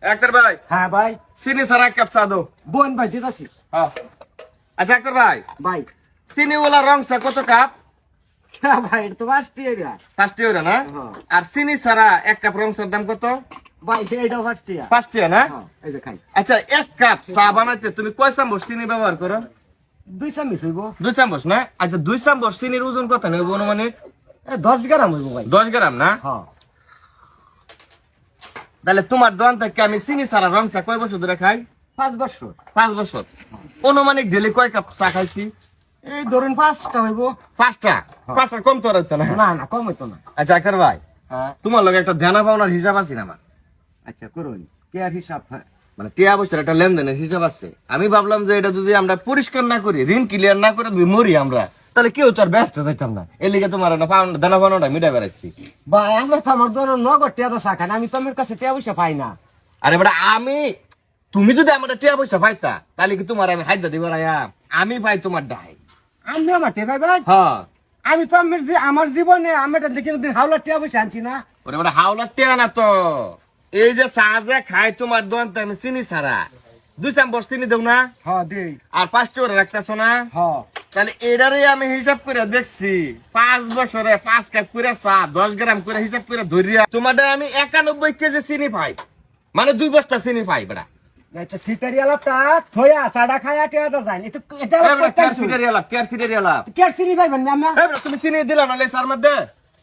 আক্তার ভাই। হ্যাঁ ভাই। চিনি ছাড়া এক কাপ চা দাও। বোন ভাই দিতাছি। হ্যাঁ। আচ্ছা আক্তার ভাই, ভাই চিনি ওলা রং চা কত কাপ? হ্যাঁ ভাই, এটা তো ফার্স্ট ইয়ার। ফার্স্ট ইয়ার না? হ্যাঁ। আর চিনি ছাড়া এক কাপ রং চার দাম কত? ভাই এইটাও ফার্স্ট ইয়ার। ফার্স্ট ইয়ার না? হ্যাঁ, এই যে খাই। আচ্ছা, এক কাপ চা বানাইতে তুমি কয় চামচ চিনি ব্যবহার করো? 2 চামচ হইব। 2 চামচ না? আচ্ছা, 2 চামচ চিনির ওজন কত নেব অনুমানিক? 10 গ্রাম হইব ভাই। 10 গ্রাম না? হ্যাঁ। তাহলে তোমার দোকান থেকে আমি চিনি ছাড়া রং চা কয় বছর ধরে খাই? 5 বছর। 5 বছর। অনুমানিক ডেলি কয় কাপ চা খাইছি? এই ধরুন 5টা হইব। 5টা? 5টা কম তো আর হইতো না। না না, কম হইতো না। আচ্ছা আক্তার ভাই, হ্যাঁ। তোমার লগে একটা দেনা পাওনার হিসাব আছে না আমার? আচ্ছা করুন, কে আর হিসাব? মানে টিয়া পয়সার একটা লেনদেনের হিসাব আছে। আমি ভাবলাম যে এটা যদি আমরা পরিষ্কার না করি, ঋণ ক্লিয়ার না করে যদি মরি আমরা, তাহলে কেউ তো আর ব্যস্ত যাইতাম না। এর লিগে তোমার দেনা পাওনাটা মিটাই বেড়াইছি। ভাই আমি তো আমার জন্য নগদ টিয়া তো চাখান, আমি তোমার কাছে টিয়া পয়সা পাই না। আরে বেটা, তুমি যদি আমার টিয়া পয়সা পাইতা, তাহলে কি তোমার আমি হাইদা দিব রায়া? আমি পাই তোমার ডাই। আমি আমার টিয়া ভাই ভাই, হ্যাঁ। আমি তো আমার জীবনে আমি এটা দেখি হাওলা টিয়া পয়সা আনছি না। ওরে বেটা, হাওলার টিয়া না তো। এই যে চা যে খাই তোমার দোকানতে আমি চিনি ছাড়া 2 চামচ চিনি দেও না? হ্যাঁ দেই। আর 5 টাকা রাখতেছো না? হ্যাঁ। তাহলে এটারে আমি হিসাব করে দেখছি, 5 বছরে 5 কাপ করে চা 10 গ্রাম করে হিসাব করে ধরিয়া তোমাদের আমি 91 কেজি চিনি পাই, মানে 2 বস্তা চিনি পাই বেটা। এটা সিটারি আলাপটা থয়া সাডা খায়া টিয়া তো যাই। এটা এটা কেয়ার চিনি পাইবেন না আমরা? তুমি চিনি দিলা না লেসার মধ্যে?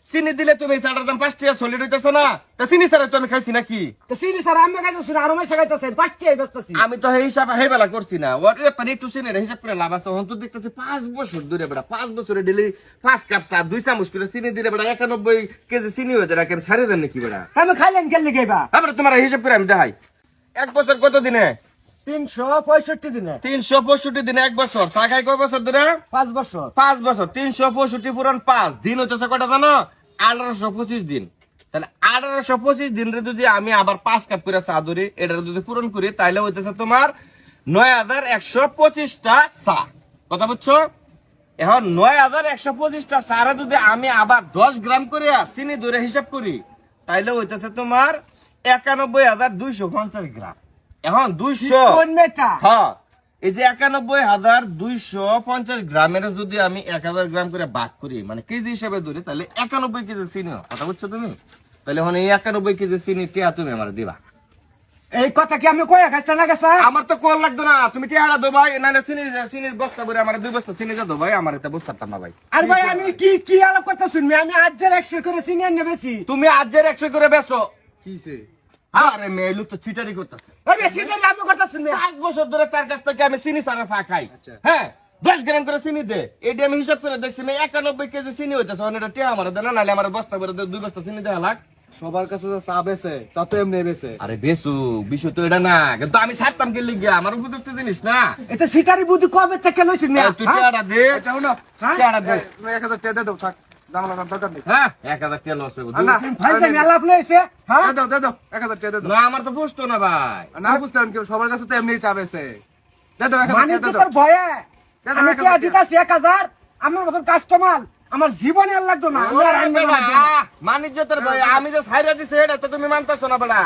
চিনি দিলে তুমি চাটার দাম 5 টাকা চলে রইতেছ না? তা চিনি ছাড়া তো আমি খাইছি নাকি? তো চিনি স্যার আমি খাইতেছি না, আরো মাইসা খাইতেছেন, 5 টিয়াই বেচতেছি। আমি তো এই হিসাব এই বেলা করছি না। ওর পানি একটু চিনি হিসাব করে লাভ আছে। হন তো দেখতেছি 5 বছর ধরে বেটা, 5 বছরে ডেলি 5 কাপ চা 2 চামচ করে চিনি দিলে বেটা 91 কেজি চিনি হয়ে যায়। আমি ছাড়ে দেন নাকি বেটা? আমি খাইলেন গেলে গাইবা। তারপরে তোমার হিসাব করে আমি দেখাই। 1 বছর কত দিনে? 365 দিনে। 365 দিনে 1 বছর। তা খাই কয় বছর ধরে? 5 বছর। 5 বছর। 365 পুরান 5 দিন হইতেছে কয়টা জানো? 1825 দিন। তাহলে 1825 দিন রে যদি আমি আবার 5 কাপ করে চা ধরি, এটা যদি পূরণ করি, তাহলে হইতেছে তোমার 9125টা চা। কথা বুঝছো? এখন 9125টা চারে যদি আমি আবার 10 গ্রাম করে চিনি ধরে হিসাব করি, তাইলে হইতেছে তোমার 91,250 গ্রাম। এখন 200, কোন মেটা? হ্যাঁ, এই যে 91,250 গ্রামের যদি আমি 1000 গ্রাম করে ভাগ করি, মানে কেজি হিসেবে ধরি, তাহলে 91 কেজি চিনি হয়। কথা বুঝছো তুমি? তাহলে এখন এই 91 কেজি চিনি টিয়া তুমি আমার দিবা। এই কথা কি আমি কইয়া খাইছ না গেছা? আমার তো কল লাগতো না, তুমি টিয়াটা দো ভাই। না না, চিনির বস্তা করে আমার 2 বস্তা চিনি দো ভাই, আমার এটা বস্তাটা না ভাই। আর ভাই আমি কি আলাপ করতে শুনবি? আমি আজের 100 করে চিনি আনবে বেশি। তুমি আজের 100 করে বেচো। কিসে? আরে মেয়ে লোক তো চিটারি করতেছে। ওই বেশি চিনি আমি করতে শুনবি। 5 বছর ধরে তার কাছ থেকে আমি চিনি ছাড়া চা খাই। হ্যাঁ, 10 গ্রাম করে চিনি দে। এটা আমি হিসাব করে দেখছি, 91 কেজি চিনি হইতেছে। এটা টিয়া আমার দেনা, নাহলে আমার বস্তা করে 2 বস্তা চিনি দেওয়া লাগ। সবার কাছে তো চা বেছে, চা তো এমনি বেছে। আরে বেসু, বিষয় তো এটা না, কিন্তু আমি ছাড়তাম কে লিগা? আমার উপযুক্ত জিনিস না। এটা সিটারি বুদ্ধি কবে থেকে লইছিস না? তুই টিয়াটা দে। আচ্ছা শোনো, টিয়াটা দে। 1000 টাকা দাও, থাক। জামালা দরকার নেই। হ্যাঁ, 1000 টাকা লস হবে। না, ভাই তুমি আলাপ লইছে? হ্যাঁ? দাও 1000 টাকা দাও। না, আমার তো বুঝতো না ভাই। না বুঝতেন কি সবার কাছে তো এমনি চা বেছে। দাও 1000 মানে টাকা তো দাও। তোর ভয়ে দাদা, আমি 1000 কি দিতাছি 1000? আমার মতন কাস্টমার আমার জীবনে আর লাগতো না। আমি আর আনবো না। মানিজ্যতের ভাই, আমি যে ছাইরা দিছি এটা তো তুমি মানতেছো না বেটা।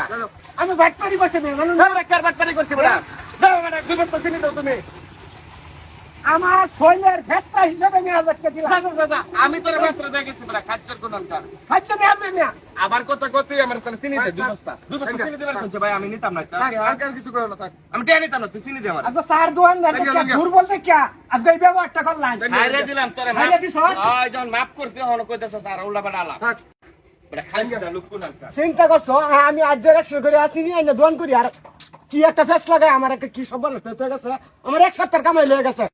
আমি বাটপারি করছি না, মানুষ কারবারটারি করছি বেটা। দাও বেটা, 2 বস্তা চিনি দাও তুমি। আমার শৈলের ভেটটা হিসাবে আমি 1000 টাকা দিলাম। দাদা, আমি তোর মাত্র দেখেছি বেটা, খাচ্ছর কোন অন্তর। আচ্ছা আমি না। আবার কত কতই আমার তাহলে চিনি দে 2 বস্তা। 2 বস্তা চিনি দেবার কোনছে ভাই, আমি নিতাম না। থাক, আর কিছু করো না, থাক। আমি টিয়া নিতাম না, তুই চিনি দে আমার। আচ্ছা স্যার দোয়ান দূর বলতে কি আজকে এই ব্যবহারটা করলাম। ছাইরা দিলাম তোরে। ছাইরা দিছ? ওই যখন মাফ করছি হলো কইতাছ স্যার উল্টা বেটা আলাপ। থাক। বেটা খাইছি না লুক কোন অন্তর। চিন্তা করছো আমি আজ 100 করে আসিনি আইনা দোয়ান করি আর কি একটা ফেস লাগায় আমার একটা কি সব বলে হয়ে গেছে, আমার এক সপ্তাহ কামাই হয়ে গেছে।